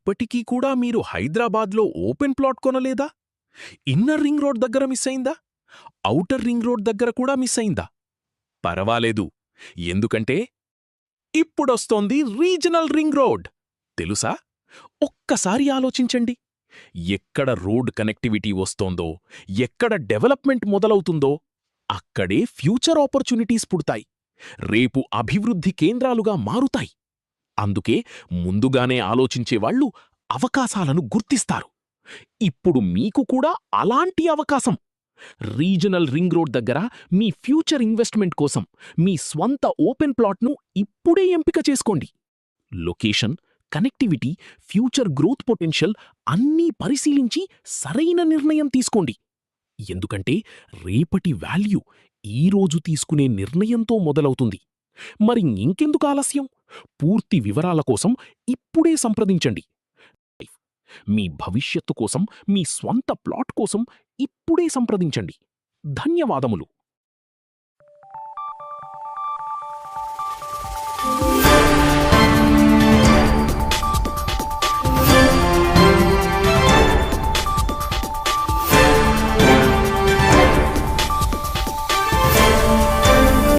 ఇప్పటికీ కూడా మీరు హైదరాబాద్లో ఓపెన్ ప్లాట్ కొనలేదా? ఇన్నర్ రింగ్ రోడ్ దగ్గర మిస్ అయిందా? ఔటర్ రింగ్ రోడ్ దగ్గర కూడా మిస్ అయిందా? పరవాలేదు, ఎందుకంటే ఇప్పుడొస్తోంది రీజనల్ రింగ్ రోడ్. తెలుసా? ఒక్కసారి ఆలోచించండి. ఎక్కడ రోడ్ కనెక్టివిటీ వస్తోందో, ఎక్కడ డెవలప్మెంట్ మొదలవుతుందో అక్కడే ఫ్యూచర్ ఆపర్చునిటీస్ పుడతాయి, రేపు అభివృద్ధి కేంద్రాలుగా మారుతాయి. అందుకే ముందుగానే ఆలోచించేవాళ్లు అవకాశాలను గుర్తిస్తారు. ఇప్పుడు మీకు కూడా అలాంటి అవకాశం. రీజనల్ రింగ్ రోడ్ దగ్గర మీ ఫ్యూచర్ ఇన్వెస్ట్మెంట్ కోసం మీ స్వంత ఓపెన్ ప్లాట్ను ఇప్పుడే ఎంపిక చేసుకోండి. Location, connectivity, future growth potential అన్నీ పరిశీలించి సరైన నిర్ణయం తీసుకోండి. ఎందుకంటే రేపటి వాల్యూ ఈరోజు తీసుకునే నిర్ణయంతో మొదలవుతుంది. మరి ఇంకెందుకు ఆలస్యం? పూర్తి వివరాల కోసం ఇప్పుడే సంప్రదించండి. మీ భవిష్యత్తు కోసం, మీ స్వంత ప్లాట్ కోసం ఇప్పుడే సంప్రదించండి. ధన్యవాదములు.